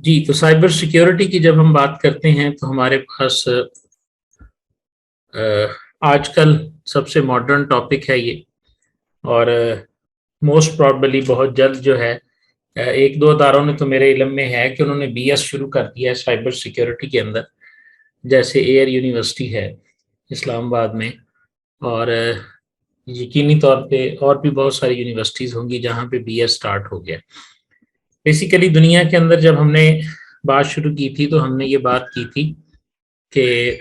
जी, तो cyber security की जब हम बात करते हैं तो हमारे पास आजकल सबसे मॉडर्न टॉपिक है ये। और मोस्ट प्रॉबली बहुत जल्द जो है एक दो अदारों ने तो मेरे इल्म में है कि उन्होंने बीएस शुरू कर दिया है साइबर सिक्योरिटी के अंदर। जैसे एयर यूनिवर्सिटी है इस्लामाबाद में, और यकीनी तौर पे और भी बहुत सारी यूनिवर्सिटीज़ होंगी जहाँ पे बीएस स्टार्ट हो गया। बेसिकली दुनिया के अंदर जब हमने बात शुरू की थी तो हमने ये बात की थी कि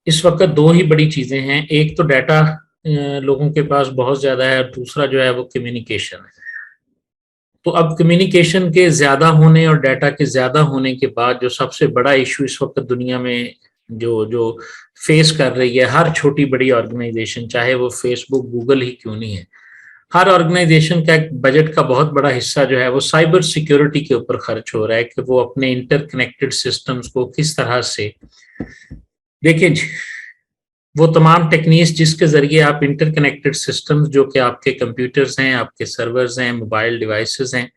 इस वक्त दो ही बड़ी चीज़ें हैं। एक तो डाटा लोगों के पास बहुत ज़्यादा है, और दूसरा जो है वो कम्युनिकेशन है। तो अब कम्युनिकेशन के ज़्यादा होने और डाटा के ज़्यादा होने के बाद जो सबसे बड़ा इशू इस वक्त दुनिया में जो जो फेस कर रही है हर छोटी बड़ी ऑर्गेनाइजेशन, चाहे वो फेसबुक गूगल ही क्यों नहीं है, हर ऑर्गेनाइजेशन का एक बजट का बहुत बड़ा हिस्सा जो है वो साइबर सिक्योरिटी के ऊपर खर्च हो रहा है कि वो अपने इंटरकनेक्टेड सिस्टम्स को किस तरह से देखिए। वो तमाम टेक्निक्स जिसके जरिए आप इंटरकनेक्टेड सिस्टम्स जो कि आपके कंप्यूटर्स हैं, आपके सर्वर्स हैं, मोबाइल डिवाइसेस हैं,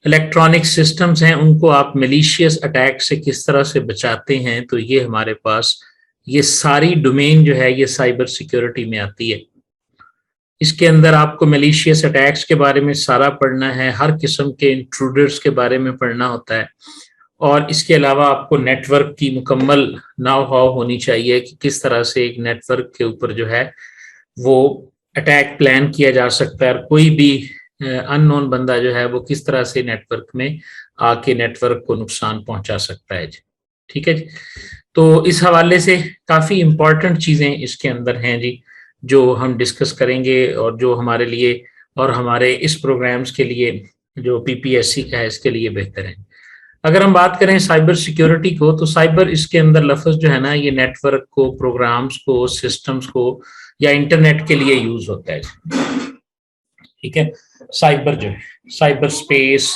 इलेक्ट्रॉनिक सिस्टम्स हैं, उनको आप मलिशियस अटैक से किस तरह से बचाते हैं, तो ये हमारे पास ये सारी डोमेन जो है ये साइबर सिक्योरिटी में आती है। इसके अंदर आपको मलिशियस अटैक्स के बारे में सारा पढ़ना है, हर किस्म के इंट्रूडर्स के बारे में पढ़ना होता है, और इसके अलावा आपको नेटवर्क की मुकम्मल नाव हाव होनी चाहिए कि किस तरह से एक नेटवर्क के ऊपर जो है वो अटैक प्लान किया जा सकता है, और कोई भी अननोन बंदा जो है वो किस तरह से नेटवर्क में आके नेटवर्क को नुकसान पहुंचा सकता है जी। ठीक है जी। तो इस हवाले से काफ़ी इम्पोर्टेंट चीज़ें इसके अंदर हैं जी, जो हम डिस्कस करेंगे और जो हमारे लिए और हमारे इस प्रोग्राम्स के लिए जो पीपीएससी का है इसके लिए बेहतर है। अगर हम बात करें साइबर सिक्योरिटी को, तो साइबर इसके अंदर लफ्ज़ जो है ना ये नेटवर्क को, प्रोग्राम्स को, सिस्टम्स को या इंटरनेट के लिए यूज होता है। ठीक है। साइबर जो है साइबर स्पेस,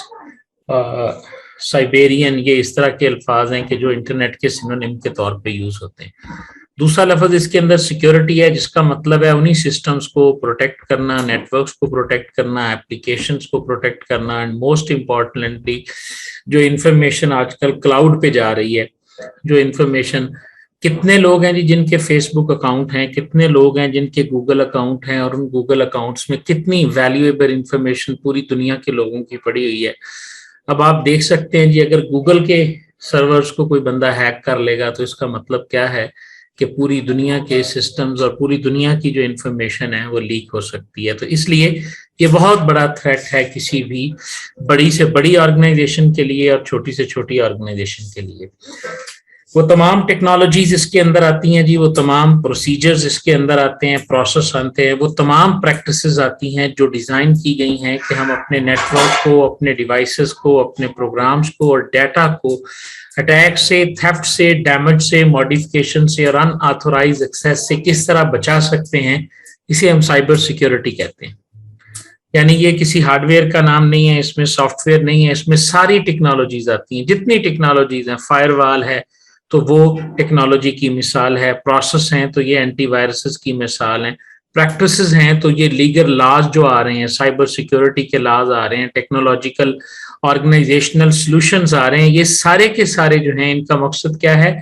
साइबेरियन, ये इस तरह के अल्फाज हैं कि जो इंटरनेट के सिनोनिम के तौर पे यूज होते हैं। दूसरा लफ्ज इसके अंदर सिक्योरिटी है, जिसका मतलब है उन्हीं सिस्टम्स को प्रोटेक्ट करना, नेटवर्क्स को प्रोटेक्ट करना, एप्लीकेशंस को प्रोटेक्ट करना, एंड मोस्ट इम्पॉर्टेंटली जो इंफॉर्मेशन आजकल क्लाउड पे जा रही है, जो इंफॉर्मेशन, कितने लोग हैं जी जिनके फेसबुक अकाउंट हैं, कितने लोग हैं जिनके गूगल अकाउंट हैं, और उन गूगल अकाउंट्स में कितनी वैल्यूएबल इंफॉर्मेशन पूरी दुनिया के लोगों की पड़ी हुई है। अब आप देख सकते हैं जी, अगर गूगल के सर्वर्स को कोई बंदा हैक कर लेगा तो इसका मतलब क्या है कि पूरी दुनिया के सिस्टम्स और पूरी दुनिया की जो इंफॉर्मेशन है वो लीक हो सकती है। तो इसलिए ये बहुत बड़ा थ्रेट है किसी भी बड़ी से बड़ी ऑर्गेनाइजेशन के लिए और छोटी से छोटी ऑर्गेनाइजेशन के लिए। वो तमाम टेक्नोलॉजीज इसके अंदर आती हैं जी, वो तमाम प्रोसीजर्स इसके अंदर आते हैं, प्रोसेस आते हैं, वो तमाम प्रैक्टिसेस आती हैं जो डिज़ाइन की गई हैं कि हम अपने नेटवर्क को, अपने डिवाइसेस को, अपने प्रोग्राम्स को और डाटा को अटैक से, थेफ्ट से, डैमेज से, मॉडिफिकेशन से और अनऑथोराइज्ड एक्सेस से किस तरह बचा सकते हैं। इसे हम साइबर सिक्योरिटी कहते हैं। यानी ये किसी हार्डवेयर का नाम नहीं है, इसमें सॉफ्टवेयर नहीं है, इसमें सारी टेक्नोलॉजीज आती हैं, जितनी टेक्नोलॉजीज हैं। फायरवॉल है तो वो टेक्नोलॉजी की मिसाल है, प्रोसेस हैं तो ये एंटीवायरसेस की मिसाल है, प्रैक्टिसेस हैं तो ये लीगल लॉज जो आ रहे हैं, साइबर सिक्योरिटी के लॉज आ रहे हैं, टेक्नोलॉजिकल ऑर्गेनाइजेशनल सॉल्यूशंस आ रहे हैं। ये सारे के सारे जो हैं इनका मकसद क्या है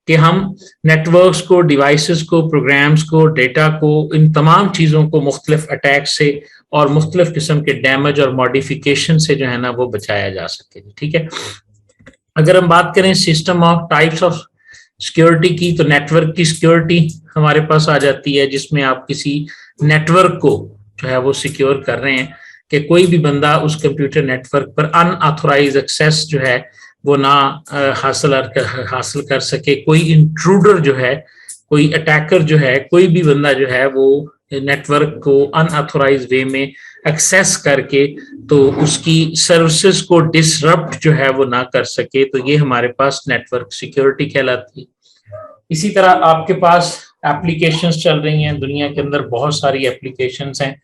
कि हम नेटवर्क्स को, डिवाइसेस को, प्रोग्राम्स को, डेटा को, इन तमाम चीज़ों को मुख्तलिफ अटैक से और मुख्तलिफ किस्म के डैमेज और मॉडिफिकेशन से जो है ना वो बचाया जा सके। ठीक है। अगर हम बात करें system of types of security की, तो नेटवर्क की सिक्योरिटी हमारे पास आ जाती है, जिसमें आप किसी नेटवर्क को जो है वो सिक्योर कर रहे हैं कि कोई भी बंदा उस कंप्यूटर नेटवर्क पर अनऑथोराइज एक्सेस जो है वो ना हासिल कर सके। कोई इंट्रूडर जो है, कोई अटैकर जो है, कोई भी बंदा जो है वो नेटवर्क को अनऑथोराइज वे में एक्सेस करके तो उसकी सर्विसेज को डिसरप्ट जो है वो ना कर सके। तो ये हमारे पास नेटवर्क सिक्योरिटी कहलाती है। इसी तरह आपके पास एप्लीकेशंस चल रही हैं दुनिया के अंदर, बहुत सारी एप्लीकेशंस हैं।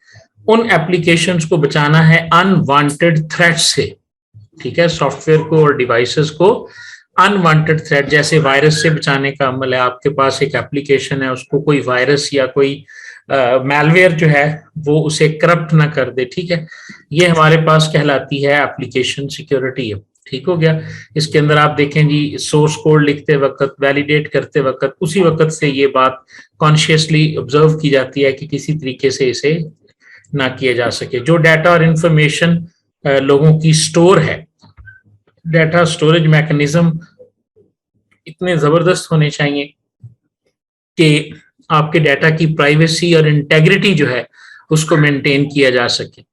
उन एप्लीकेशंस को बचाना है अनवांटेड थ्रेट से। ठीक है। सॉफ्टवेयर को और डिवाइसेस को अनवांटेड थ्रेट, जैसे वायरस से बचाने का अमल है। आपके पास एक एप्लीकेशन है, उसको कोई वायरस या कोई मैलवेयर जो है वो उसे करप्ट ना कर दे। ठीक है, ये हमारे पास कहलाती है एप्लीकेशन सिक्योरिटी है। ठीक हो गया। इसके अंदर आप देखें जी, सोर्स कोड लिखते वक्त, वैलिडेट करते वक्त, उसी वक्त से ये बात कॉन्शियसली ऑब्जर्व की जाती है कि किसी तरीके से इसे ना किया जा सके। जो डाटा और इंफॉर्मेशन लोगों की स्टोर है, डाटा स्टोरेज मैकेनिज्म इतने जबरदस्त होने चाहिए कि आपके डाटा की प्राइवेसी और इंटेग्रिटी जो है उसको मेंटेन किया जा सके,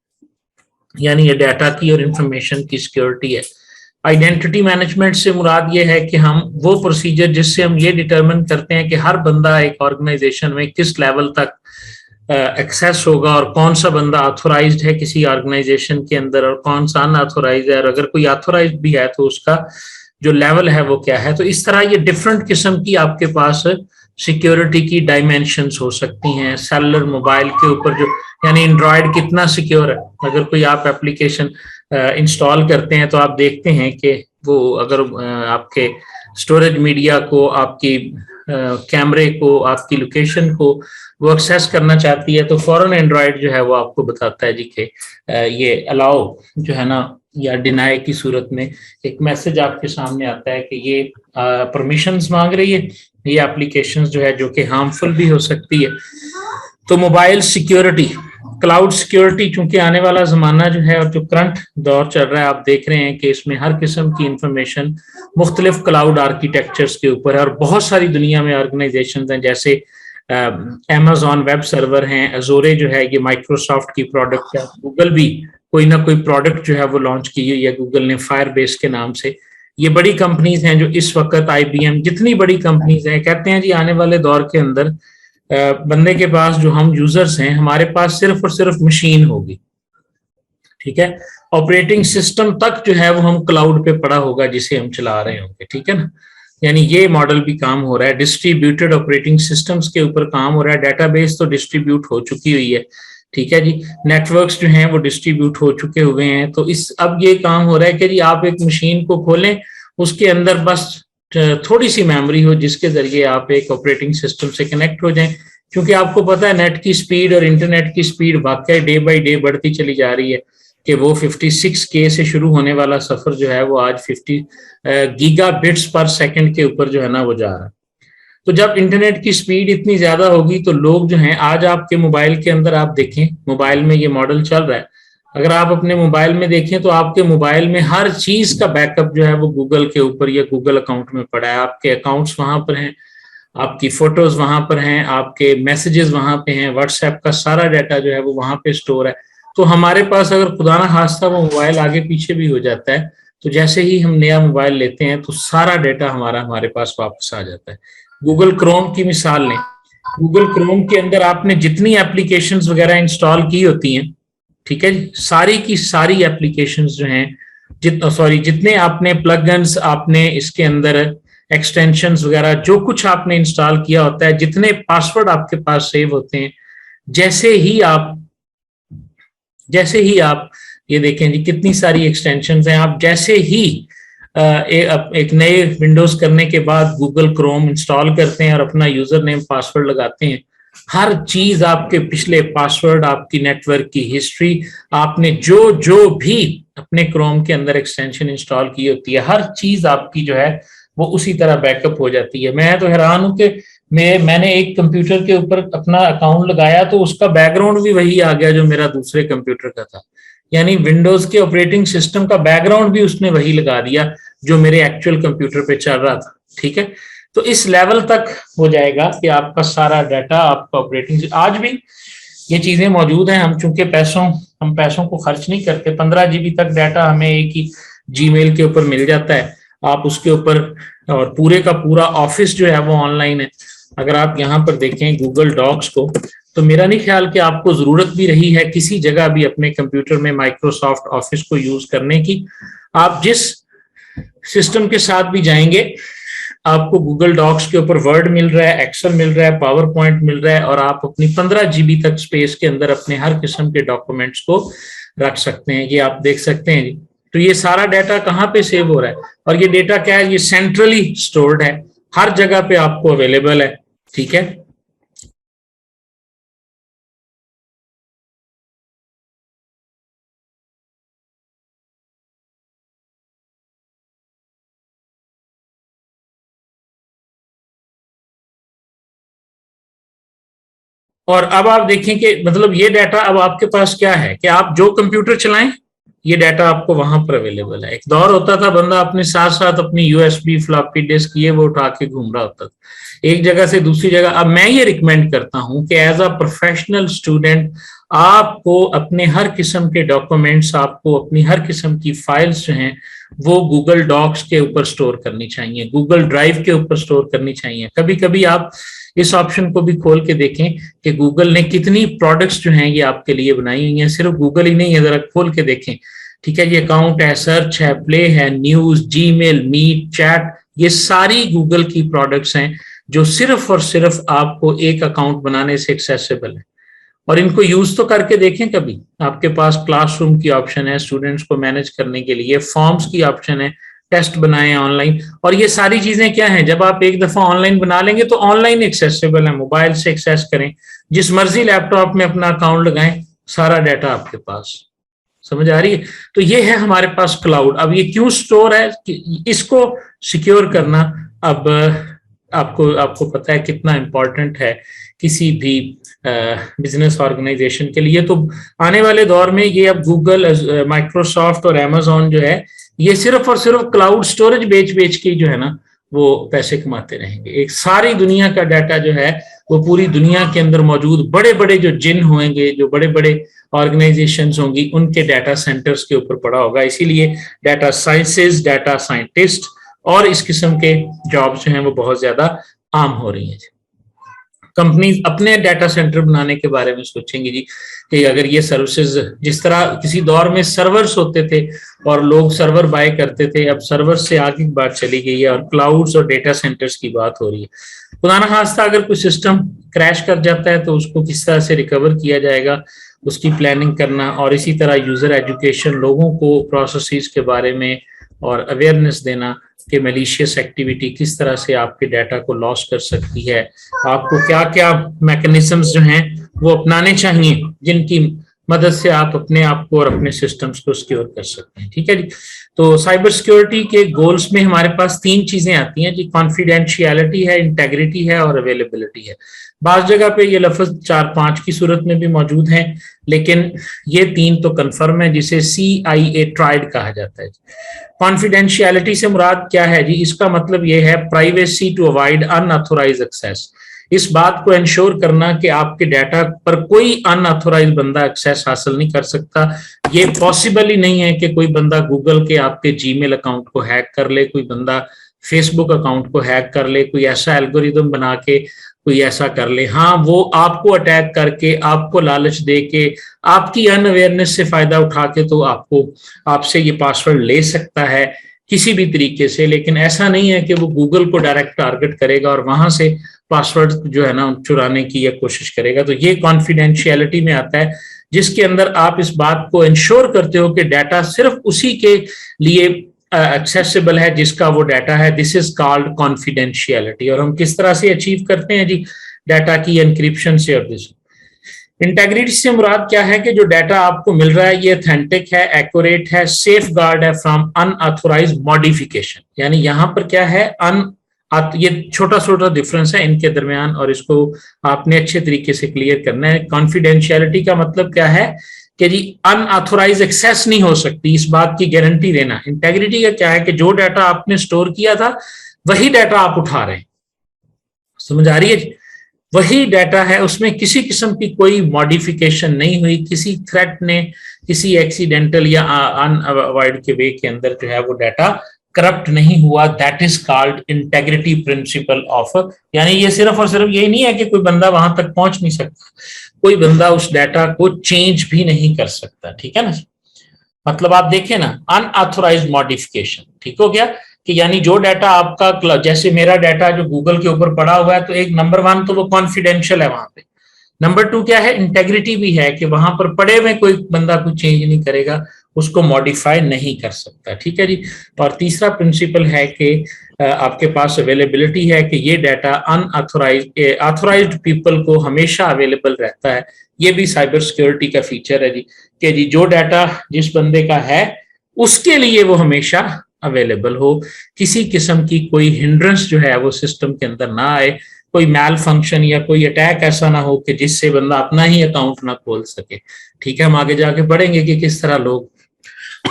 यानी ये डाटा की और इंफॉर्मेशन की सिक्योरिटी है। आइडेंटिटी मैनेजमेंट से मुराद ये है कि हम वो प्रोसीजर जिससे हम ये डिटरमिन करते हैं कि हर बंदा एक ऑर्गेनाइजेशन में किस लेवल तक एक्सेस होगा और कौन सा बंदा ऑथोराइज्ड है किसी ऑर्गेनाइजेशन के अंदर और कौन सा अनऑथोराइज्ड है, और अगर कोई ऑथोराइज्ड भी है तो उसका जो लेवल है वो क्या है। तो इस तरह ये डिफरेंट किस्म की आपके पास सिक्योरिटी की डायमेंशंस हो सकती हैं। सेलुलर मोबाइल के ऊपर जो, यानी एंड्रॉयड कितना सिक्योर है, अगर कोई आप एप्लीकेशन इंस्टॉल करते हैं तो आप देखते हैं कि वो अगर आपके स्टोरेज मीडिया को, आपकी कैमरे को, आपकी लोकेशन को वो एक्सेस करना चाहती है तो फौरन एंड्रॉयड जो है वो आपको बताता है जी कि ये अलाउ जो है ना या डिनाई की सूरत में एक मैसेज आपके सामने आता है कि ये परमिशंस मांग रही है, ये एप्लीकेशंस जो है जो कि हार्मफुल भी हो सकती है। तो मोबाइल सिक्योरिटी, क्लाउड सिक्योरिटी, चूंकि आने वाला जमाना जो है और जो करंट दौर चल रहा है, आप देख रहे हैं कि इसमें हर किस्म की इंफॉर्मेशन मुख्तलिफ क्लाउड आर्किटेक्चर्स के ऊपर है और बहुत सारी दुनिया में ऑर्गेनाइजेशन हैं, जैसे अमेजॉन वेब सर्वर हैं, अजोरे जो है ये माइक्रोसॉफ्ट की प्रोडक्ट है, गूगल भी कोई ना कोई प्रोडक्ट जो है वो लॉन्च की हुई है गूगल ने फायरबेस के नाम से। ये बड़ी कंपनीज हैं जो इस वक्त, IBM, जितनी बड़ी कंपनीज हैं, कहते हैं जी आने वाले दौर के अंदर बंदे के पास, जो हम यूजर्स हैं, हमारे पास सिर्फ और सिर्फ मशीन होगी। ठीक है, ऑपरेटिंग सिस्टम तक जो है वो हम क्लाउड पे पड़ा होगा जिसे हम चला रहे होंगे। ठीक है ना, यानी ये मॉडल भी काम हो रहा है। डिस्ट्रीब्यूटेड ऑपरेटिंग सिस्टम्स के ऊपर काम हो रहा है। डेटाबेस तो डिस्ट्रीब्यूट हो चुकी हुई है, ठीक है जी, नेटवर्क्स जो हैं वो डिस्ट्रीब्यूट हो चुके हुए हैं। तो इस अब ये काम हो रहा है कि जी आप एक मशीन को खोलें, उसके अंदर बस थोड़ी सी मेमोरी हो जिसके जरिए आप एक ऑपरेटिंग सिस्टम से कनेक्ट हो जाएं, क्योंकि आपको पता है नेट की स्पीड और इंटरनेट की स्पीड वाकई डे बाई डे बढ़ती चली जा रही है कि वो 56K से शुरू होने वाला सफर जो है वो आज 50 गीगाबिट्स पर सेकंड के ऊपर जो है ना वो जा रहा है। तो जब इंटरनेट की स्पीड इतनी ज्यादा होगी तो लोग जो हैं, आज आपके मोबाइल के अंदर आप देखें, मोबाइल में ये मॉडल चल रहा है, अगर आप अपने मोबाइल में देखें तो आपके मोबाइल में हर चीज का बैकअप जो है वो गूगल के ऊपर या गूगल अकाउंट में पड़ा है। आपके अकाउंट्स वहां पर हैं, आपकी फोटोज वहां पर हैं, आपके मैसेजेस वहां पे हैं, व्हाट्सएप का सारा डाटा जो है वो वहां पे स्टोर है। तो हमारे पास अगर खुदा ना खास्ता वो मोबाइल आगे पीछे भी हो जाता है तो जैसे ही हम नया मोबाइल लेते हैं तो सारा डाटा हमारे पास वापस आ जाता है। गूगल क्रोम की मिसाल लें, गूगल क्रोम के अंदर आपने जितनी एप्लीकेशंस वगैरह इंस्टॉल की होती हैं, ठीक है जी, सारी की सारी एप्लीकेशंस जो हैं, जितने आपने प्लगइन्स, आपने इसके अंदर एक्सटेंशंस वगैरह जो कुछ आपने इंस्टॉल किया होता है, जितने पासवर्ड आपके पास सेव होते हैं, जैसे ही आप ये देखें जी कितनी सारी एक्सटेंशंस हैं, आप जैसे ही एक नए विंडोज करने के बाद गूगल क्रोम इंस्टॉल करते हैं और अपना यूजर नेम पासवर्ड लगाते हैं, हर चीज, आपके पिछले पासवर्ड, आपकी नेटवर्क की हिस्ट्री, आपने जो जो भी अपने क्रोम के अंदर एक्सटेंशन इंस्टॉल की होती है, हर चीज आपकी जो है वो उसी तरह बैकअप हो जाती है। मैं तो हैरान हूं कि मैंने एक कंप्यूटर के ऊपर अपना अकाउंट लगाया तो उसका बैकग्राउंड भी वही आ गया जो मेरा दूसरे कंप्यूटर का था, यानी विंडोज के ऑपरेटिंग सिस्टम का बैकग्राउंड भी उसने वही लगा दिया जो मेरे एक्चुअल कंप्यूटर पे चल रहा था। ठीक है, तो इस लेवल तक हो जाएगा कि आपका सारा डाटा, आपका ऑपरेटिंग, आज भी ये चीजें मौजूद हैं। हम चूंकि हम पैसों को खर्च नहीं करते, 15 GB तक डाटा हमें एक ही जीमेल के ऊपर मिल जाता है, आप उसके ऊपर, और पूरे का पूरा ऑफिस जो है वो ऑनलाइन है। अगर आप यहाँ पर देखें गूगल डॉक्स को, तो मेरा नहीं ख्याल कि आपको जरूरत भी रही है किसी जगह भी अपने कंप्यूटर में माइक्रोसॉफ्ट ऑफिस को यूज करने की। आप जिस सिस्टम के साथ भी जाएंगे, आपको गूगल डॉक्स के ऊपर वर्ड मिल रहा है, एक्सेल मिल रहा है, पावर पॉइंट मिल रहा है, और आप अपनी 15 GB तक स्पेस के अंदर अपने हर किस्म के डॉक्यूमेंट्स को रख सकते हैं। ये आप देख सकते हैं। तो ये सारा डाटा कहाँ पे सेव हो रहा है, और ये डाटा क्या है, ये सेंट्रली स्टोर्ड है, हर जगह पे आपको अवेलेबल है। ठीक है, और अब आप देखें कि मतलब ये डाटा अब आपके पास क्या है कि आप जो कंप्यूटर चलाएं ये डाटा आपको वहां पर अवेलेबल है। एक दौर होता था बंदा अपने साथ साथ अपनी यूएसबी फ्लॉपी डिस्क ये वो उठा के घूम रहा होता था एक जगह से दूसरी जगह। अब मैं ये रिकमेंड करता हूं कि एज अ प्रोफेशनल स्टूडेंट आपको अपने हर किस्म के डॉक्यूमेंट्स, आपको अपनी हर किस्म की फाइल्स जो हैं वो गूगल डॉक्स के ऊपर स्टोर करनी चाहिए, गूगल ड्राइव के ऊपर स्टोर करनी चाहिए। कभी कभी आप इस ऑप्शन को भी खोल के देखें कि गूगल ने कितनी प्रोडक्ट्स जो हैं ये आपके लिए बनाई हुई हैं। सिर्फ गूगल ही नहीं है, जरा खोल के देखें। ठीक है, ये अकाउंट है, सर्च है, प्ले है, न्यूज, जीमेल, मीट, चैट, ये सारी गूगल की प्रोडक्ट्स हैं जो सिर्फ और सिर्फ आपको एक अकाउंट बनाने से एक्सेसिबल है। और इनको यूज तो करके देखें कभी। आपके पास क्लासरूम की ऑप्शन है स्टूडेंट्स को मैनेज करने के लिए, फॉर्म्स की ऑप्शन है, टेस्ट बनाए ऑनलाइन। और ये सारी चीजें क्या हैं, जब आप एक दफा ऑनलाइन बना लेंगे तो ऑनलाइन एक्सेसिबल है, मोबाइल से एक्सेस करें, जिस मर्जी लैपटॉप में अपना अकाउंट लगाएं, सारा डाटा आपके पास। समझ आ रही है? तो ये है हमारे पास क्लाउड। अब ये क्यों स्टोर है, इसको सिक्योर करना अब आपको पता है कितना इंपॉर्टेंट है किसी भी बिजनेस ऑर्गेनाइजेशन के लिए। तो आने वाले दौर में ये अब गूगल, माइक्रोसॉफ्ट और अमेजोन जो है ये सिर्फ और सिर्फ क्लाउड स्टोरेज बेच के जो है ना वो पैसे कमाते रहेंगे। एक सारी दुनिया का डाटा जो है वो पूरी दुनिया के अंदर मौजूद बड़े बड़े जो जिन होंगे, जो बड़े बड़े ऑर्गेनाइजेशंस होंगी, उनके डाटा सेंटर्स के ऊपर पड़ा होगा। इसीलिए डाटा साइंसेज, डाटा साइंटिस्ट और इस किस्म के जॉब्स जो हैं वो बहुत ज्यादा आम हो रही हैं। कंपनीज अपने डाटा सेंटर बनाने के बारे में सोचेंगी जी कि अगर ये सर्विसेज, जिस तरह किसी दौर में सर्वर्स होते थे और लोग सर्वर बाय करते थे, अब सर्वर से आगे की बात चली गई है और क्लाउड्स और डेटा सेंटर्स की बात हो रही है। खुदा ना खास्ता अगर कोई सिस्टम क्रैश कर जाता है तो उसको किस तरह से रिकवर किया जाएगा, उसकी प्लानिंग करना, और इसी तरह यूजर एजुकेशन, लोगों को प्रोसेसेस के बारे में और अवेयरनेस देना कि मलिशियस एक्टिविटी किस तरह से आपके डाटा को लॉस कर सकती है, आपको क्या क्या मैकेनिज्म्स जो हैं वो अपनाने चाहिए जिनकी मदद से आप अपने आप को और अपने सिस्टम्स को सिक्योर कर सकते हैं। ठीक है जी। तो साइबर सिक्योरिटी के गोल्स में हमारे पास 3 चीजें आती हैं जी, कॉन्फिडेंशियलिटी है, इंटेग्रिटी है और अवेलेबिलिटी है। बास जगह पे ये लफ्ज 4-5 की सूरत में भी मौजूद हैं, लेकिन ये 3 तो कन्फर्म है, जिसे CIA ट्राइड कहा जाता है। कॉन्फिडेंशियलिटी से मुराद क्या है जी? इसका मतलब ये है privacy to avoid unauthorise access. इस बात को इंश्योर करना कि आपके डाटा पर कोई अनऑथोराइज बंदा एक्सेस हासिल नहीं कर सकता। ये पॉसिबल ही नहीं है कि कोई बंदा गूगल के आपके जीमेल अकाउंट को हैक कर ले, कोई बंदा फेसबुक अकाउंट को हैक कर ले, कोई ऐसा एल्गोरिदम बना के कोई ऐसा कर ले। हाँ, वो आपको अटैक करके, आपको लालच दे के, आपकी अनअवेयरनेस से फायदा उठा के तो आपसे ये पासवर्ड ले सकता है किसी भी तरीके से, लेकिन ऐसा नहीं है कि वो गूगल को डायरेक्ट टारगेट करेगा और वहां से पासवर्ड जो है ना चुराने की कोशिश करेगा। तो ये कॉन्फिडेंशियलिटी में आता है, जिसके अंदर आप इस बात को इंश्योर करते हो कि डाटा सिर्फ उसी के लिए एक्सेसिबल है जिसका वो डाटा है। This is called confidentiality. और हम किस तरह से अचीव करते हैं जी डाटा की एनक्रिप्शन से और दिस। इंटेग्रिटी से मुराद क्या है कि जो डाटा आपको मिल रहा है ये ऑथेंटिक है, एक्यूरेट है, सेफ गार्ड है फ्रॉम अनऑथोराइज्ड मॉडिफिकेशन। यानी यहाँ पर क्या है, ये छोटा छोटा डिफरेंस है इनके दरमियान और इसको आपने अच्छे तरीके से क्लियर करना है। कॉन्फिडेंशियलिटी का मतलब क्या है कि जी अनऑथोराइज एक्सेस नहीं हो सकती, इस बात की गारंटी देना। इंटेग्रिटी का क्या है कि जो डाटा आपने स्टोर किया था वही डाटा आप उठा रहे हैं। समझ आ रही है? वही डाटा है, उसमें किसी किस्म की कोई मॉडिफिकेशन नहीं हुई, किसी थ्रेट ने, किसी एक्सीडेंटल या अनअवॉइड के वे के अंदर जो है वो डाटा करप्ट नहीं हुआ। That is called integrity principle of. यानी ये सिर्फ और सिर्फ यही नहीं है कि कोई बंदा वहां तक पहुंच नहीं सकता, कोई बंदा उस डाटा को चेंज भी नहीं कर सकता। ठीक है ना? मतलब आप देखें ना, अनऑथोराइज्ड मॉडिफिकेशन, ठीक हो गया कि यानी जो डाटा आपका, जैसे मेरा डाटा जो गूगल के ऊपर पड़ा हुआ है, तो एक नंबर 1 तो वो कॉन्फिडेंशियल है वहां पे। नंबर 2 क्या है, इंटेग्रिटी भी है कि वहां पर पड़े हुए कोई बंदा कुछ चेंज नहीं करेगा, उसको मॉडिफाई नहीं कर सकता। ठीक है जी। और तीसरा प्रिंसिपल है कि आपके पास अवेलेबिलिटी है कि ये डाटा ऑथोराइज्ड पीपल को हमेशा अवेलेबल रहता है। ये भी साइबर सिक्योरिटी का फीचर है जी कि जी जो डाटा जिस बंदे का है उसके लिए वो हमेशा अवेलेबल हो, किसी किस्म की कोई हिंड्रेंस जो है वो सिस्टम के अंदर ना आए, कोई मैल फंक्शन या कोई अटैक ऐसा ना हो कि जिससे बंदा अपना ही अकाउंट ना खोल सके। ठीक है, हम आगे जाके पढ़ेंगे कि किस तरह लोग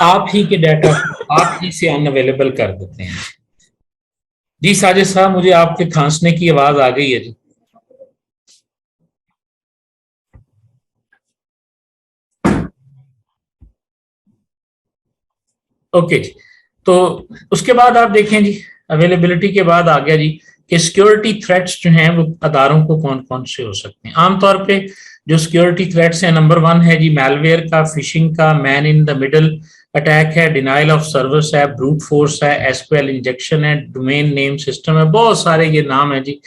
आप ही के डाटा आप ही से अनअवेलेबल कर देते हैं। जी साजिद साहब, मुझे आपके खांसने की आवाज आ गई है जी। ओके जी, तो उसके बाद आप देखें जी, अवेलेबिलिटी के बाद आ गया जी कि सिक्योरिटी थ्रेट्स जो हैं वो अदारों को कौन कौन से हो सकते हैं। आमतौर पे जो सिक्योरिटी थ्रेट्स हैं, नंबर 1 है जी मैलवेयर का, फिशिंग का, man in the middle attack है, डिनाइल ऑफ सर्विस है, ब्रूट फोर्स है, एसक्यूएल इंजेक्शन है, डोमेन नेम सिस्टम है, बहुत सारे ये नाम है जी।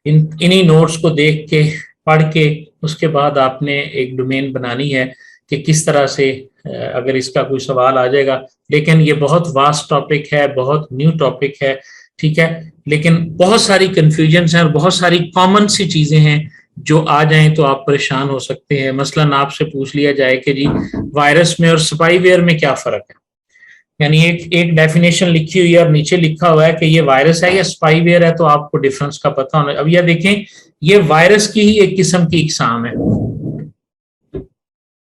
इन्हीं नोट्स को देख के पढ़ के उसके बाद आपने एक डोमेन बनानी है कि किस तरह से अगर इसका कोई सवाल आ जाएगा। लेकिन ये बहुत वास्ट टॉपिक है, बहुत न्यू टॉपिक है, ठीक है, लेकिन बहुत सारी कंफ्यूजन हैं और बहुत सारी कॉमन सी चीजें हैं जो आ जाएं तो आप परेशान हो सकते हैं। मसलन आपसे पूछ लिया जाए कि जी वायरस में और स्पाईवेयर में क्या फर्क है, यानी एक डेफिनेशन लिखी हुई है और नीचे लिखा हुआ है कि ये वायरस है या स्पाईवेयर है, तो आपको डिफरेंस का पता होना। अब यह देखें, ये वायरस की ही एक किस्म की इकसाम है।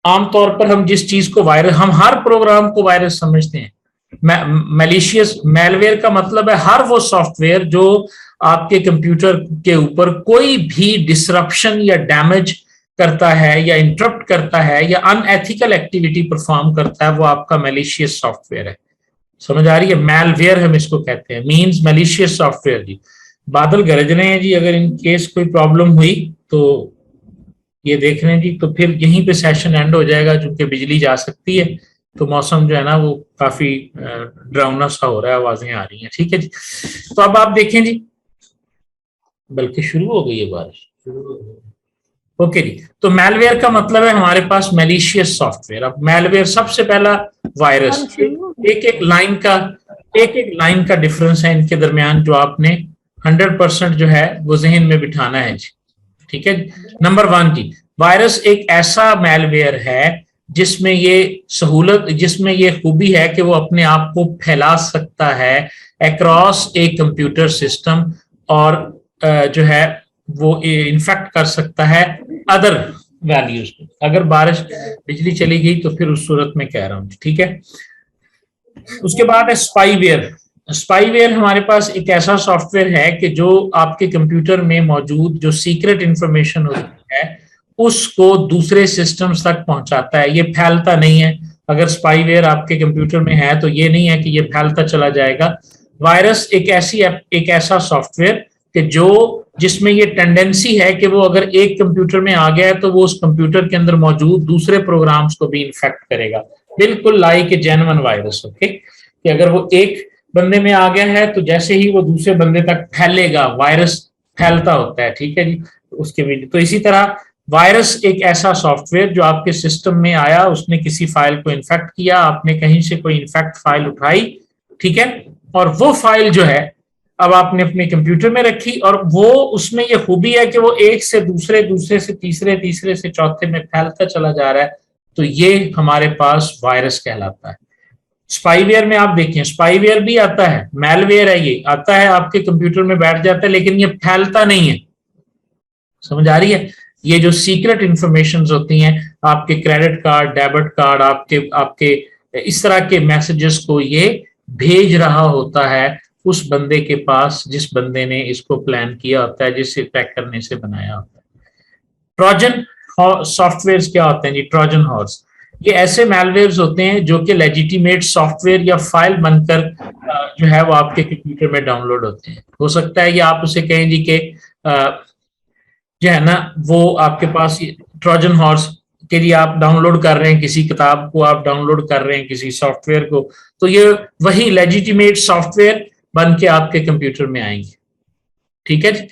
आमतौर पर हम जिस चीज को वायरस, हम हर प्रोग्राम को वायरस समझते हैं। मैलिशियस मेलवेयर का मतलब है हर वो सॉफ्टवेयर जो आपके कंप्यूटर के ऊपर कोई भी डिसरप्शन या डैमेज करता है या इंटरप्ट करता है या अनएथिकल एक्टिविटी परफॉर्म करता है, वो आपका मैलिशियस सॉफ्टवेयर है। समझ आ रही है? मेलवेयर हम इसको कहते हैं, मींस मैलिशियस सॉफ्टवेयर जी। बादल गरज रहे हैं जी, अगर इन केस कोई प्रॉब्लम हुई तो ये देख रहे हैं जी, तो फिर यहीं पे सेशन एंड हो जाएगा, चूंकि बिजली जा सकती है तो मौसम जो है ना वो काफी डरावना सा हो रहा है, आवाजें आ रही हैं। ठीक है जी, तो अब आप देखें जी, बल्कि शुरू हो गई है बारिश। ओके जी, तो मेलवेयर का मतलब है हमारे पास मैलिशियस सॉफ्टवेयर। अब मेलवेयर सबसे पहला वायरस, एक एक लाइन का डिफरेंस है इनके दरमियान जो आपने 100% जो है वो जहन में बिठाना है जी। ठीक है, नंबर 1 जी, वायरस एक ऐसा मेलवेयर है जिसमें ये सहूलत, जिसमें ये खूबी है कि वो अपने आप को फैला सकता है अक्रॉस ए कंप्यूटर सिस्टम और जो है वो इन्फेक्ट कर सकता है अदर वैल्यूज को। अगर बारिश बिजली चली गई तो फिर उस सूरत में कह रहा हूं, ठीक है। उसके बाद है स्पाईवेयर। स्पाईवेयर हमारे पास एक ऐसा सॉफ्टवेयर है कि जो आपके कंप्यूटर में मौजूद जो सीक्रेट इंफॉर्मेशन होती है उसको दूसरे सिस्टम्स तक पहुंचाता है। ये फैलता नहीं है। अगर स्पाईवेयर आपके कंप्यूटर में है तो ये नहीं है कि ये फैलता चला जाएगा। वायरस एक ऐसा सॉफ्टवेयर कि जिसमें ये टेंडेंसी है कि वो अगर एक कंप्यूटर में आ गया है तो वो उस कंप्यूटर के अंदर मौजूद दूसरे प्रोग्राम्स को भी इन्फेक्ट करेगा, बिल्कुल like a genuine virus. Okay, कि अगर वो एक बंदे में आ गया है तो जैसे ही वो दूसरे बंदे तक फैलेगा, वायरस फैलता होता है, ठीक है जी, उसके भी। तो इसी तरह वायरस एक ऐसा सॉफ्टवेयर जो आपके सिस्टम में आया, उसने किसी फाइल को इन्फेक्ट किया, आपने कहीं से कोई इन्फेक्ट फाइल उठाई, ठीक है, और वो फाइल जो है अब आपने अपने कंप्यूटर में रखी और वो उसमें ये खूबी है कि वो एक से दूसरे, दूसरे से तीसरे, तीसरे से चौथे में फैलता चला जा रहा है, तो ये हमारे पास वायरस कहलाता है। स्पाईवेयर में आप देखें, स्पाईवेयर भी आता है, मेलवेयर है, ये आता है आपके कंप्यूटर में बैठ जाता है लेकिन ये फैलता नहीं है। समझ आ रही है? ये जो सीक्रेट इंफॉर्मेशन होती हैं, आपके क्रेडिट कार्ड, डेबिट कार्ड, आपके इस तरह के मैसेजेस को ये भेज रहा होता है उस बंदे के पास जिस बंदे ने इसको प्लान किया होता है, जिसे पैक करने से बनाया होता है। ट्रोजन सॉफ्टवेयर क्या होते हैं जी? ट्रोजन हॉर्स, ये ऐसे मेलवेयर्स होते हैं जो कि लेजिटिमेट सॉफ्टवेयर या फाइल बनकर जो है वो आपके कंप्यूटर में डाउनलोड होते हैं। हो सकता है कि आप उसे कहें जी कि जो है ना वो आपके पास ट्रोजन हॉर्स के लिए आप डाउनलोड कर रहे हैं किसी किताब को, आप डाउनलोड कर रहे हैं किसी सॉफ्टवेयर को, तो ये वही लेजिटिमेट सॉफ्टवेयर बन के आपके कंप्यूटर में आएंगे। ठीक है जी।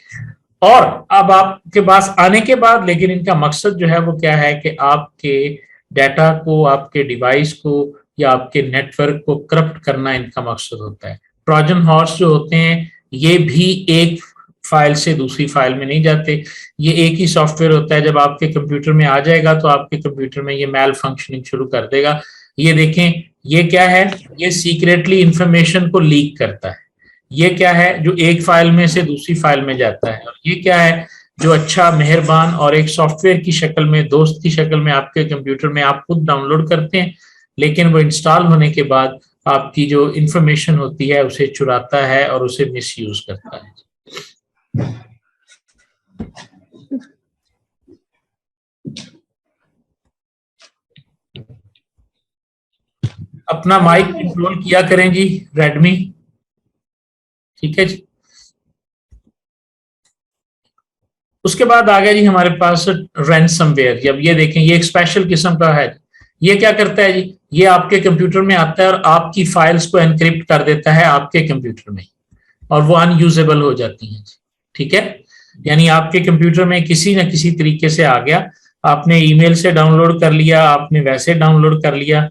और अब आपके पास आने के बाद लेकिन इनका मकसद जो है वो क्या है कि आपके डाटा को, आपके डिवाइस को या आपके नेटवर्क को करप्ट करना इनका मकसद होता है। ट्रोजन हॉर्स जो होते हैं ये भी एक फाइल से दूसरी फाइल में नहीं जाते, ये एक ही सॉफ्टवेयर होता है। जब आपके कंप्यूटर में आ जाएगा तो आपके कंप्यूटर में ये मैल फंक्शनिंग शुरू कर देगा। ये देखें, ये क्या है? ये सीक्रेटली इंफॉर्मेशन को लीक करता है। ये क्या है जो एक फाइल में से दूसरी फाइल में जाता है, और ये क्या है जो अच्छा मेहरबान और एक सॉफ्टवेयर की शक्ल में, दोस्त की शक्ल में आपके कंप्यूटर में आप खुद डाउनलोड करते हैं, लेकिन वो इंस्टॉल होने के बाद आपकी जो इंफॉर्मेशन होती है उसे चुराता है और उसे मिसयूज करता है। अपना माइक कंट्रोल किया करें जी रेडमी, ठीक है जी। उसके बाद आ गया जी हमारे पास रैंसमवेयर। जब ये देखें, ये एक स्पेशल किस्म का है। ये क्या करता है जी, ये आपके कंप्यूटर में आता है और आपकी फाइल्स को एनक्रिप्ट कर देता है आपके कंप्यूटर में, और वो अनयूजेबल हो जाती हैं, ठीक है। यानी आपके कंप्यूटर में किसी न किसी तरीके से आ गया, आपने ईमेल से डाउनलोड कर लिया, आपने वैसे डाउनलोड कर लिया,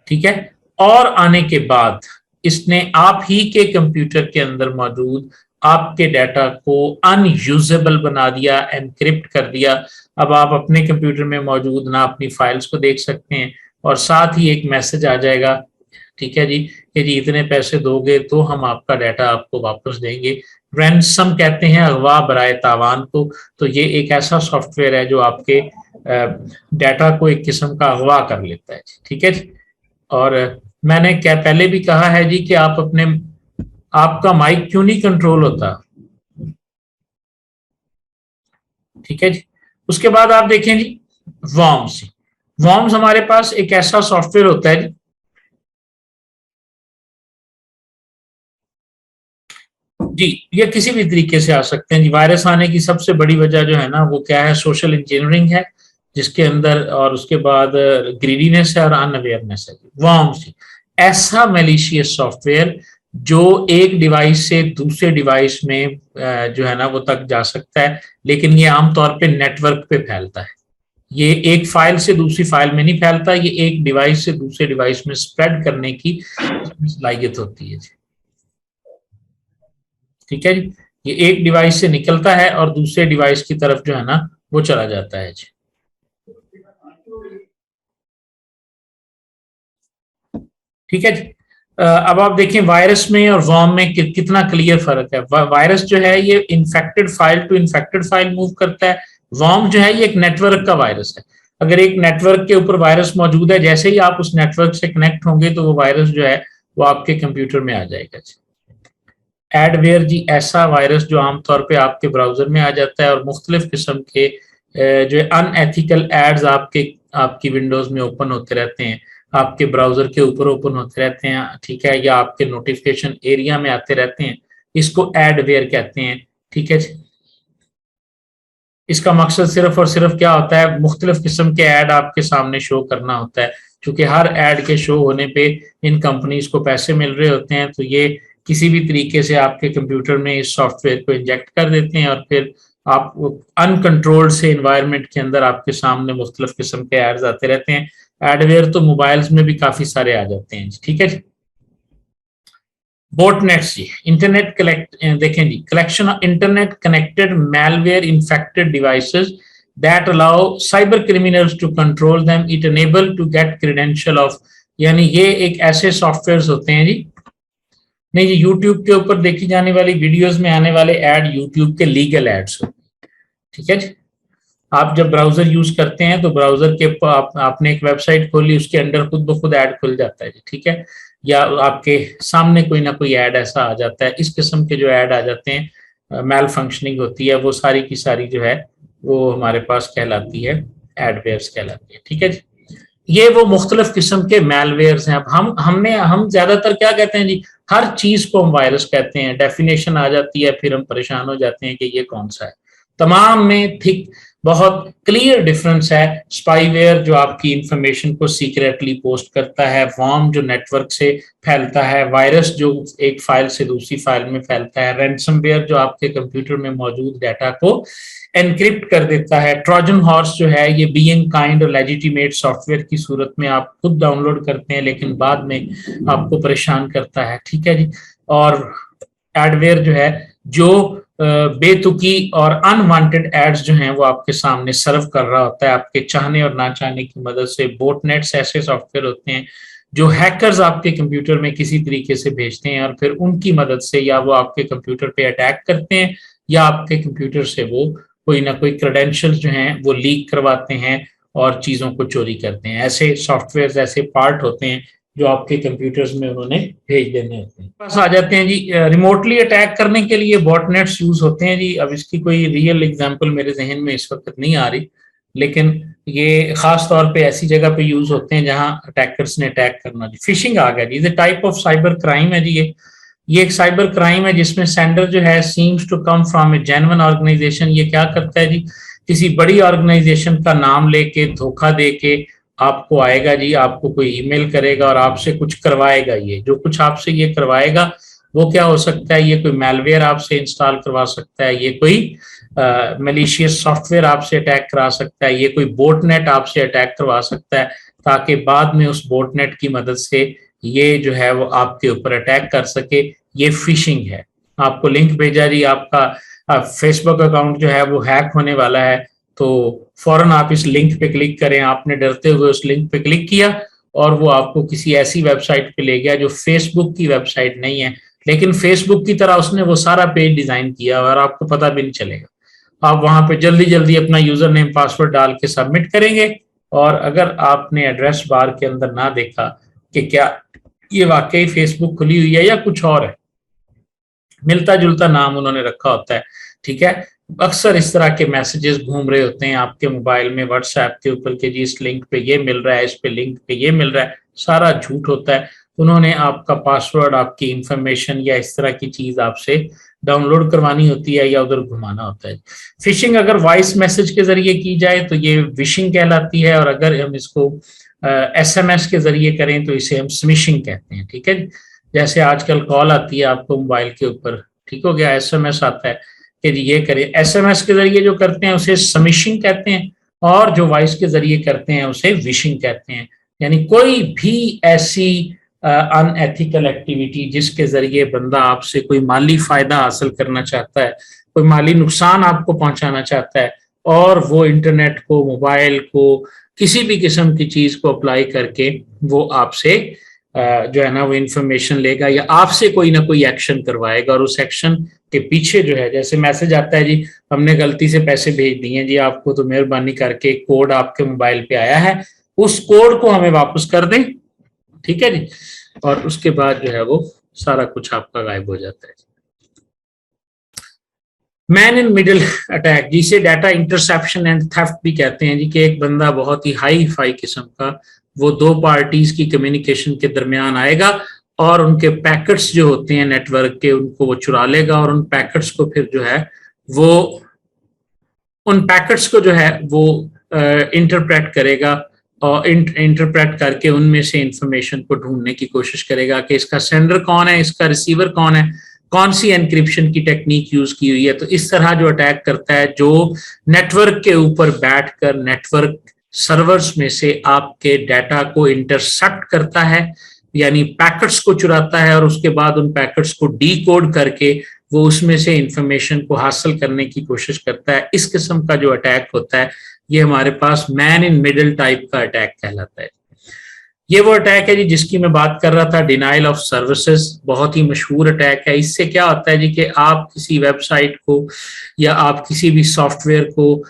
ठीक है, और आने के बाद इसने आप ही के कंप्यूटर के अंदर मौजूद आपके डाटा को अनयूजेबल बना दिया, एनक्रिप्ट कर दिया। अब आप अपने कंप्यूटर में मौजूद ना अपनी फाइल्स को देख सकते हैं, और साथ ही एक मैसेज आ जाएगा, ठीक है जी, कि जी इतने पैसे दोगे तो हम आपका डाटा आपको वापस देंगे। रैंसम कहते हैं अगवा बराए तावान को। तो ये एक ऐसा सॉफ्टवेयर है जो आपके डाटा को एक किस्म का अगवा कर लेता है, ठीक है जी। और मैंने क्या पहले भी कहा है जी कि आप अपने, आपका माइक क्यों नहीं कंट्रोल होता, ठीक है जी। उसके बाद आप देखें जी वॉर्म्स। वॉर्म्स हमारे पास एक ऐसा सॉफ्टवेयर होता है जी, ये किसी भी तरीके से आ सकते हैं जी। वायरस आने की सबसे बड़ी वजह जो है ना वो क्या है, सोशल इंजीनियरिंग है जिसके अंदर, और उसके बाद ग्रीडीनेस है और अनअवेयरनेस है। वॉर्म्स ऐसा मैलिशियस सॉफ्टवेयर जो एक डिवाइस से दूसरे डिवाइस में जो है ना वो तक जा सकता है, लेकिन ये आमतौर पे नेटवर्क पे फैलता है। ये एक फाइल से दूसरी फाइल में नहीं फैलता, ये एक डिवाइस से दूसरे डिवाइस में स्प्रेड करने की सलाहियत होती है जी, ठीक है जी। ये एक डिवाइस से निकलता है और दूसरे डिवाइस की तरफ जो है ना वो चला जाता है जी, ठीक है जी। अब आप देखें वायरस में और वॉर्म में कितना क्लियर फर्क है। वायरस जो है ये infected file to infected file move करता है। वॉर्म जो है ये एक नेटवर्क का वायरस है। अगर एक नेटवर्क के ऊपर वायरस मौजूद है, जैसे ही आप उस नेटवर्क से कनेक्ट होंगे तो वो वायरस जो है वो आपके कंप्यूटर में आ जाएगा जी। एडवेयर जी ऐसा वायरस जो आमतौर पे आपके ब्राउजर में आ जाता है और मुख्तलिफ किस्म के जो अनएथिकल एड्स आपकी विंडोज में ओपन होते रहते हैं, आपके ब्राउजर के ऊपर ओपन होते रहते हैं, ठीक है, या आपके नोटिफिकेशन एरिया में आते रहते हैं। इसको एडवेयर कहते हैं, ठीक है। इसका मकसद सिर्फ और सिर्फ क्या होता है, मुख्तलिफ किस्म के ऐड आपके सामने शो करना होता है। क्योंकि हर ऐड के शो होने पे इन कंपनीज को पैसे मिल रहे होते हैं, तो ये किसी भी तरीके से आपके कंप्यूटर में इस सॉफ्टवेयर को इंजेक्ट कर देते हैं और फिर आप अनकंट्रोल्ड से इन्वायरमेंट के अंदर आपके सामने मुख्तलिफ किस्म के एड्स आते रहते हैं। एडवेयर तो मोबाइल्स में भी काफी सारे आ जाते हैं, ठीक है। बोटनेट्स जी, इंटरनेट कलेक्ट देखें जी, collection of internet connected malware infected devices that allow cyber criminals to control them, it enable to get credential of. यानी ये एक ऐसे सॉफ्टवेयर होते हैं जी, नहीं जी, यूट्यूब के ऊपर देखी जाने वाली वीडियोस में आने वाले ऐड यूट्यूब के लीगल एड्स होते हैं, ठीक है जी। आप जब ब्राउजर यूज करते हैं तो ब्राउजर के आपने एक वेबसाइट खोली, उसके अंदर खुद ब खुद ऐड खुल जाता है, ठीक है, या आपके सामने कोई ना कोई ऐड ऐसा आ जाता है। इस किस्म के जो ऐड आ जाते हैं, मैल फंक्शनिंग होती है, वो सारी की सारी जो है वो हमारे पास कहलाती है एडवेयर्स कहलाती है, ठीक है जी। ये वो मुख्तलिफ किस्म के मेलवेयर्स हैं। अब हम ज्यादातर क्या कहते हैं जी, हर चीज को हम वायरस कहते हैं, डेफिनेशन आ जाती है, फिर हम परेशान हो जाते हैं कि ये कौन सा है। तमाम में थिक बहुत क्लियर डिफरेंस है। स्पाईवेयर जो आपकी इंफॉर्मेशन को सीक्रेटली पोस्ट करता है, वॉर्म जो नेटवर्क से फैलता है, वायरस जो एक फाइल से दूसरी फाइल में फैलता है, रैंसमवेयर जो आपके कंप्यूटर में मौजूद डाटा को एनक्रिप्ट कर देता है, ट्रोजन हॉर्स जो है ये बीइंग काइंड और लेजिटिमेट सॉफ्टवेयर की सूरत में आप खुद डाउनलोड करते हैं लेकिन बाद में आपको परेशान करता है, ठीक है जी। और एडवेयर जो है जो बेतुकी और अनवांटेड एड्स जो हैं वो आपके सामने सर्व कर रहा होता है आपके चाहने और ना चाहने की मदद से। बोटनेट्स ऐसे सॉफ्टवेयर होते हैं जो हैकर्स आपके कंप्यूटर में किसी तरीके से भेजते हैं और फिर उनकी मदद से या वो आपके कंप्यूटर पे अटैक करते हैं या आपके कंप्यूटर से वो कोई ना कोई क्रेडेंशियल्स जो हैं वो लीक करवाते हैं और चीज़ों को चोरी करते हैं। ऐसे सॉफ्टवेयर, ऐसे पार्ट होते हैं जो आपके कंप्यूटर्स में उन्होंने भेज देने होते हैं। बस आ जाते हैं जी, रिमोटली अटैक करने के लिए बॉटनेट्स यूज होते हैं जी। अब इसकी कोई रियल एग्जांपल मेरे जहन में इस वक्त नहीं आ रही, लेकिन ये खास तौर पे ऐसी जगह पे यूज होते हैं जहां अटैकर्स ने अटैक करना। जी फिशिंग आ गया जी, ये टाइप ऑफ साइबर क्राइम है जी। ये एक साइबर क्राइम है जिसमें सेंडर जो है seems to come from a genuine organisation. ये क्या करता है जी, किसी बड़ी ऑर्गेनाइजेशन का नाम लेके धोखा दे के आपको आएगा जी, आपको कोई ईमेल करेगा और आपसे कुछ करवाएगा। ये जो कुछ आपसे ये करवाएगा वो क्या हो सकता है, ये कोई मैलवेयर आपसे इंस्टॉल करवा सकता है, ये कोई मलिशियस सॉफ्टवेयर आपसे अटैक करा सकता है, ये कोई बोटनेट आपसे अटैक करवा सकता है, ताकि बाद में उस बोटनेट की मदद से ये जो है वो आपके ऊपर अटैक कर सके। ये फिशिंग है। आपको लिंक भेजा जी, आपका फेसबुक अकाउंट जो है वो हैक होने वाला है, तो फौरन आप इस लिंक पे क्लिक करें। आपने डरते हुए उस लिंक पे क्लिक किया और वो आपको किसी ऐसी वेबसाइट पे ले गया जो फेसबुक की वेबसाइट नहीं है, लेकिन फेसबुक की तरह उसने वो सारा पेज डिजाइन किया और आपको पता भी नहीं चलेगा। आप वहां पे जल्दी जल्दी अपना यूजर नेम पासवर्ड डाल के सबमिट करेंगे, और अगर आपने एड्रेस बार के अंदर ना देखा कि क्या ये वाकई फेसबुक खुली हुई है या कुछ और है, मिलता जुलता नाम उन्होंने रखा होता है, ठीक है। अक्सर इस तरह के मैसेजेस घूम रहे होते हैं आपके मोबाइल में व्हाट्सएप के ऊपर कि जी इस लिंक पे ये मिल रहा है, इस पे लिंक पे ये मिल रहा है, सारा झूठ होता है। उन्होंने आपका पासवर्ड, आपकी इंफॉर्मेशन या इस तरह की चीज आपसे डाउनलोड करवानी होती है या उधर घुमाना होता है। फिशिंग अगर वॉइस मैसेज के जरिए की जाए तो ये विशिंग कहलाती है, और अगर हम इसको एसएमएस के जरिए करें तो इसे हम स्मिशिंग कहते हैं, ठीक है। जैसे आजकल कॉल आती है आपको मोबाइल के ऊपर, ठीक हो गया, एसएमएस आता है कि ये करें। एसएमएस के जरिए जो करते हैं उसे स्मिशिंग कहते हैं, और जो वॉइस के जरिए करते हैं उसे विशिंग कहते हैं। यानी कोई भी ऐसी अनएथिकल एक्टिविटी जिसके जरिए बंदा आपसे कोई माली फायदा हासिल करना चाहता है, कोई माली नुकसान आपको पहुंचाना चाहता है, और वो इंटरनेट को, मोबाइल को, किसी भी किस्म की चीज को अप्लाई करके वो आपसे जो है ना वो इंफॉर्मेशन लेगा या आपसे कोई ना कोई एक्शन करवाएगा, और उस एक्शन के पीछे जो है, जैसे मैसेज आता है जी हमने गलती से पैसे भेज दिए जी आपको, तो मेहरबानी करके कोड आपके मोबाइल पे आया है, उस कोड को हमें वापस कर दें, ठीक है जी। और उसके बाद जो है वो सारा कुछ आपका गायब हो जाता है। मैन इन मिडिल अटैक, जिसे डाटा इंटरसेप्शन एंड थेफ्ट भी कहते हैं जी, कि एक बंदा बहुत ही हाई फाई किस्म का वो दो पार्टीज की कम्युनिकेशन के दरमियान आएगा और उनके पैकेट्स जो होते हैं नेटवर्क के, उनको वो चुरा लेगा, और उन पैकेट्स को फिर जो है वो उन पैकेट्स को जो है वो इंटरप्रेट करेगा, और इंटरप्रेट करके उनमें से इंफॉर्मेशन को ढूंढने की कोशिश करेगा कि इसका सेंडर कौन है, इसका रिसीवर कौन है, कौन सी एनक्रिप्शन की टेक्निक यूज की हुई है। तो इस तरह जो अटैक करता है, जो नेटवर्क के ऊपर बैठकर नेटवर्क सर्वर्स में से आपके डाटा को इंटरसेप्ट करता है, यानी पैकेट्स को चुराता है, और उसके बाद उन पैकेट्स को डीकोड करके वो उसमें से इंफॉर्मेशन को हासिल करने की कोशिश करता है। इस किस्म का जो अटैक होता है ये हमारे पास मैन इन मिडिल टाइप का अटैक कहलाता है। ये वो अटैक है जी जिसकी मैं बात कर रहा था, डिनाइल ऑफ सर्विसेज, बहुत ही मशहूर अटैक है। इससे क्या होता है जी कि आप किसी वेबसाइट को या आप किसी भी सॉफ्टवेयर को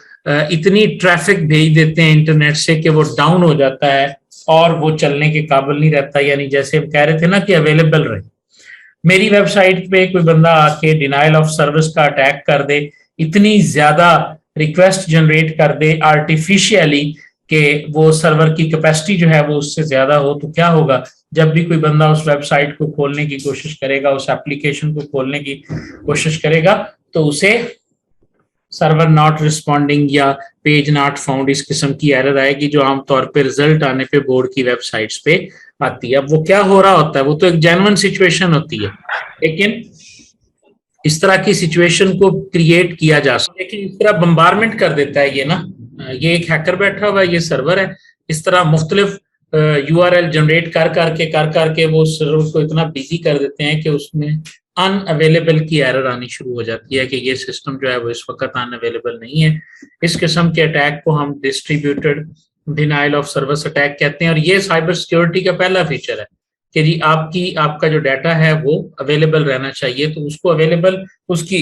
इतनी ट्रैफिक भेज देते हैं इंटरनेट से कि वो डाउन हो जाता है और वो चलने के काबिल नहीं रहता। यानी जैसे हम कह रहे थे ना कि अवेलेबल रहे, मेरी वेबसाइट पे कोई बंदा आके डिनाइल ऑफ सर्विस का अटैक कर दे, इतनी ज्यादा रिक्वेस्ट जनरेट कर दे आर्टिफिशियली कि वो सर्वर की कैपेसिटी जो है वो उससे ज्यादा हो, तो क्या होगा, जब भी कोई बंदा उस वेबसाइट को खोलने की कोशिश करेगा, उस एप्लीकेशन को खोलने की कोशिश करेगा, तो उसे सर्वर नॉट रिस्पॉन्डिंग या पेज नॉट फाउंड इस किस्म की एरर आएगी, जो आमतौर पे रिजल्ट आने पे बोर्ड की वेबसाइट्स पे आती है। अब वो क्या हो रहा होता है, वो तो एक जेन्युइन सिचुएशन होती है, लेकिन इस तरह की सिचुएशन को क्रिएट किया जा सकता है, लेकिन इस तरह बम्बारमेंट कर देता है ये ना, ये एक हैकर बैठा हुआ है, ये सर्वर है, इस तरह मुख्तलिफ URL जनरेट कर करके वो सर्वर को इतना बिजी कर देते हैं कि उसमें अनअवेलेबल की एरर आनी शुरू हो जाती है कि ये सिस्टम जो है वो इस वक्त अनअवेलेबल नहीं है। इस किस्म के अटैक को हम distributed denial of service attack कहते हैं। और ये साइबर सिक्योरिटी का पहला फीचर है कि जी आपका जो डाटा है वो अवेलेबल रहना चाहिए। तो उसको उसकी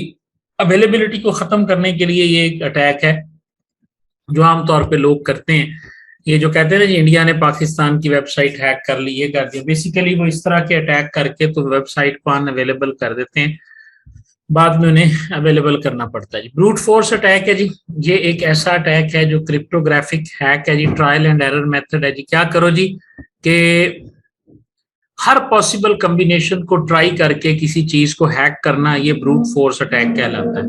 अवेलेबिलिटी को खत्म करने के लिए ये एक अटैक है जो आमतौर पे लोग करते हैं। ये जो कहते हैं ना जी इंडिया ने पाकिस्तान की वेबसाइट हैक कर ली, ये कर दिया, बेसिकली वो इस तरह के अटैक करके तो वेबसाइट को अनअवेलेबल कर देते हैं, बाद में उन्हें अवेलेबल करना पड़ता है जी। ब्रूट फोर्स अटैक है जी, ये एक ऐसा अटैक है जो क्रिप्टोग्राफिक हैक है जी, ट्रायल एंड एरर मेथड है जी। क्या करो जी कि हर पॉसिबल कॉम्बिनेशन को ट्राई करके किसी चीज को हैक करना, ये ब्रूट फोर्स अटैक कहलाता है।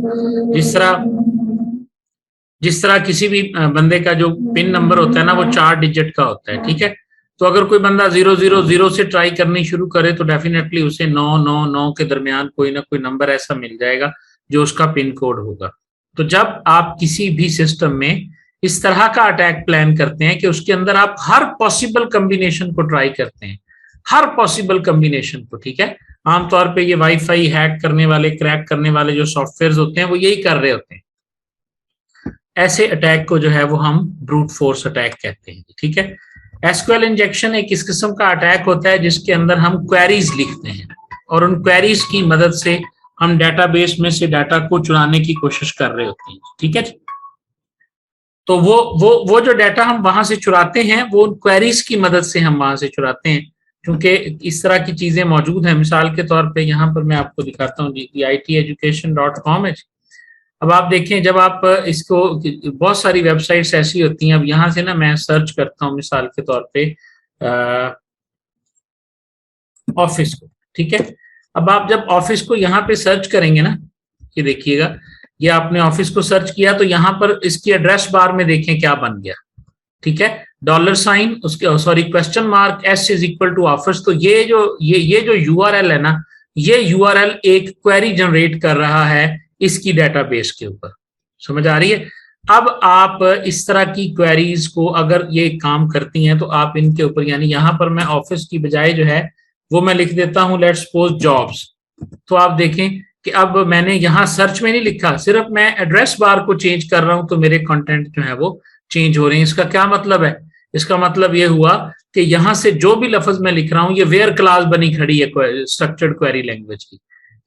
जिस तरह किसी भी बंदे का जो पिन नंबर होता है ना वो 4 डिजिट का होता है, ठीक है। तो अगर कोई बंदा 000 से ट्राई करनी शुरू करे तो डेफिनेटली उसे 999 के दरमियान कोई ना कोई नंबर ऐसा मिल जाएगा जो उसका पिन कोड होगा। तो जब आप किसी भी सिस्टम में इस तरह का अटैक प्लान करते हैं कि उसके अंदर आप हर पॉसिबल कॉम्बिनेशन को ट्राई करते हैं, हर पॉसिबल कॉम्बिनेशन को, ठीक है। आमतौर पे ये वाईफाई हैक करने वाले, क्रैक करने वाले जो सॉफ्टवेयर होते हैं वो यही कर रहे होते हैं। ऐसे अटैक को जो है वो हम ब्रूट फोर्स अटैक कहते हैं, ठीक है। एसक्यूएल इंजेक्शन एक इस किस्म का अटैक होता है जिसके अंदर हम क्वेरीज लिखते हैं और उन क्वेरीज की मदद से हम डेटाबेस में से डाटा को चुराने की कोशिश कर रहे होते हैं, ठीक है। तो वो जो डाटा हम वहां से चुराते हैं वो उन क्वेरीज की मदद से हम वहां से चुराते हैं, क्योंकि इस तरह की चीजें मौजूद हैं। मिसाल के तौर पे यहाँ पर मैं आपको दिखाता हूँ जी, iteducation.com है। अब आप देखें, जब आप इसको, बहुत सारी वेबसाइट्स ऐसी होती हैं, अब यहाँ से ना मैं सर्च करता हूँ मिसाल के तौर पे ऑफिस को, ठीक है। अब आप जब ऑफिस को यहाँ पे सर्च करेंगे ना, ये देखिएगा, ये आपने ऑफिस को सर्च किया तो यहाँ पर इसकी एड्रेस बार में देखें क्या बन गया, ठीक है। $, उसके sorry question mark S is equal to office. तो ये जो URL है ना, ये URL एक क्वेरी जनरेट कर रहा है इसकी डेटाबेस के ऊपर, समझ आ रही है। अब आप इस तरह की क्वेरीज को अगर ये काम करती हैं तो आप इनके ऊपर, यानी यहाँ पर मैं ऑफिस की बजाय जो है वो मैं लिख देता हूँ लेट्स सपोज जॉब्स। तो आप देखें कि अब मैंने यहाँ सर्च में नहीं लिखा, सिर्फ मैं एड्रेस बार को चेंज कर रहा हूँ तो मेरे कंटेंट जो है वो चेंज हो रहे हैं। इसका क्या मतलब है? इसका मतलब ये हुआ कि यहाँ से जो भी लफ्ज मैं लिख रहा हूँ ये वेयर क्लास बनी खड़ी है स्ट्रक्चर्ड क्वेरी लैंग्वेज की,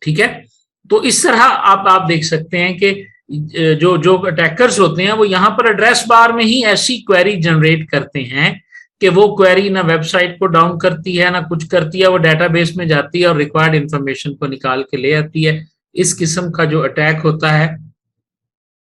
ठीक है। तो इस तरह आप देख सकते हैं कि जो अटैकर्स होते हैं वो यहाँ पर एड्रेस बार में ही ऐसी क्वेरी जनरेट करते हैं कि वो क्वेरी ना वेबसाइट को डाउन करती है ना कुछ करती है, वो डेटाबेस में जाती है और रिक्वायर्ड इंफॉर्मेशन को निकाल के ले आती है। इस किस्म का जो अटैक होता है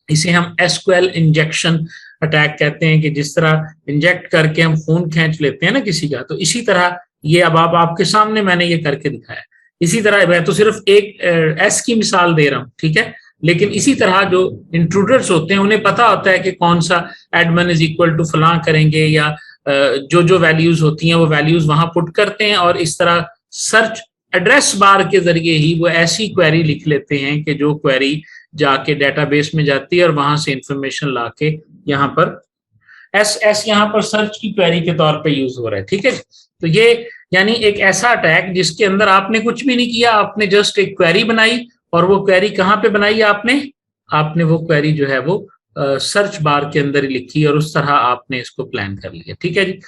इसे हम एसक्यूएल इंजेक्शन अटैक कहते हैं, कि जिस तरह इंजेक्ट करके हम खून खींच लेते हैं ना किसी का, तो इसी तरह ये अब आपके सामने मैंने ये करके दिखाया। इसी तरह मैं तो सिर्फ एक एस की मिसाल दे रहा हूँ, ठीक है, लेकिन इसी तरह जो इंट्रूडर्स होते हैं उन्हें पता होता है कि कौन सा एडमिन इज इक्वल टू फलां करेंगे, या जो वैल्यूज होती हैं वो वैल्यूज वहां पुट करते हैं और इस तरह सर्च एड्रेस बार के जरिए ही वो ऐसी क्वेरी लिख लेते हैं कि जो क्वेरी जाके डेटाबेस में जाती है और वहां से इंफॉर्मेशन लाके यहाँ पर एस यहाँ पर सर्च की क्वेरी के तौर पे यूज हो रहा है, ठीक है। तो ये यानी एक ऐसा अटैक जिसके अंदर आपने कुछ भी नहीं किया, आपने जस्ट एक क्वेरी बनाई और वो क्वेरी कहाँ पे बनाई आपने वो क्वेरी जो है वो सर्च बार के अंदर ही लिखी और उस तरह आपने इसको प्लान कर लिया, ठीक है जी।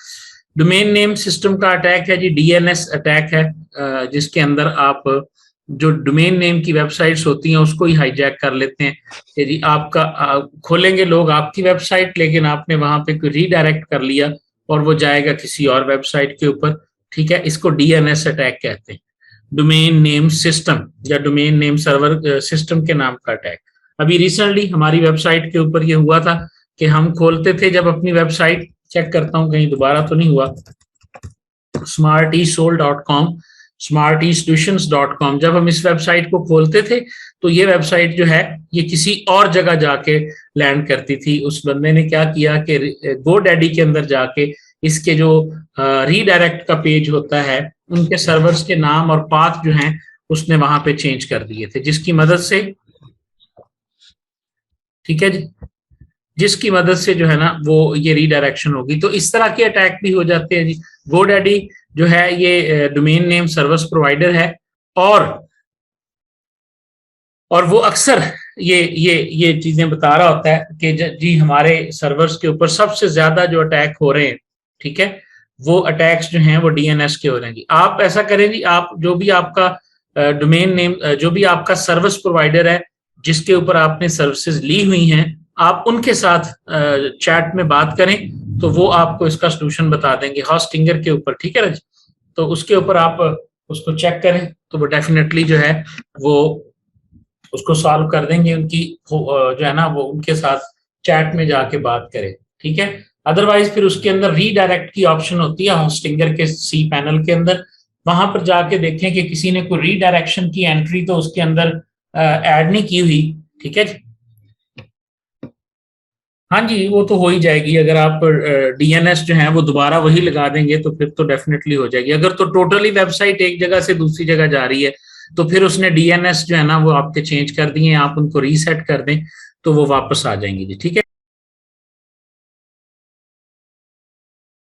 डोमेन नेम सिस्टम का अटैक है जी, DNS अटैक है, जिसके अंदर आप जो डोमेन नेम की वेबसाइट्स होती हैं उसको ही हाईजैक कर लेते हैं कि जी आपका खोलेंगे लोग आपकी वेबसाइट, लेकिन आपने वहां पे कोई रीडायरेक्ट कर लिया और वो जाएगा किसी और वेबसाइट के ऊपर, ठीक है। इसको DNS अटैक कहते हैं, डोमेन नेम सिस्टम या डोमेन नेम सर्वर सिस्टम के नाम का अटैक। अभी रिसेंटली हमारी वेबसाइट के ऊपर ये हुआ था कि हम खोलते थे जब अपनी वेबसाइट, चेक करता हूँ कहीं दोबारा तो नहीं हुआ, smartesoul.com, smarteasolutions.com, जब हम इस वेबसाइट को खोलते थे तो ये वेबसाइट जो है ये किसी और जगह जाके लैंड करती थी। उस बंदे ने क्या किया कि GoDaddy के अंदर जाके इसके जो रीडायरेक्ट का पेज होता है उनके सर्वर्स के नाम और पाथ जो हैं उसने वहां पे चेंज कर दिए थे, जिसकी मदद से, ठीक है जी, जिसकी मदद से जो है ना वो ये रीडायरेक्शन होगी। तो इस तरह के अटैक भी हो जाते हैं जी। GoDaddy जो है ये डोमेन नेम सर्विस प्रोवाइडर है और वो अक्सर ये चीजें बता रहा होता है कि जी हमारे सर्वर्स के ऊपर सबसे ज्यादा जो अटैक हो रहे हैं, ठीक है, वो अटैक्स जो हैं वो डीएनएस के हो रहे हैं जी। आप ऐसा करें जी, आप जो भी आपका डोमेन नेम, जो भी आपका सर्विस प्रोवाइडर है जिसके ऊपर आपने सर्विसेज ली हुई हैं, आप उनके साथ चैट में बात करें तो वो आपको इसका सोल्यूशन बता देंगे होस्टिंगर के ऊपर, ठीक है ना जी। तो उसके ऊपर आप उसको चेक करें तो वो डेफिनेटली जो है वो उसको सॉल्व कर देंगे। उनकी जो है ना वो उनके साथ चैट में जाके बात करें, ठीक है। अदरवाइज फिर उसके अंदर रीडायरेक्ट की ऑप्शन होती है होस्टिंगर के सी पैनल के अंदर, वहां पर जाके देखें कि किसी ने कोई रीडायरेक्शन की एंट्री तो उसके अंदर ऐड नहीं की हुई, ठीक है जी। हाँ जी, वो तो हो ही जाएगी। अगर आप डीएनएस जो है वो दोबारा वही लगा देंगे तो फिर तो डेफिनेटली हो जाएगी। अगर तो टोटली वेबसाइट एक जगह से दूसरी जगह जा रही है तो फिर उसने डीएनएस जो है ना वो आपके चेंज कर दिए, आप उनको रीसेट कर दें तो वो वापस आ जाएंगे जी, ठीक है।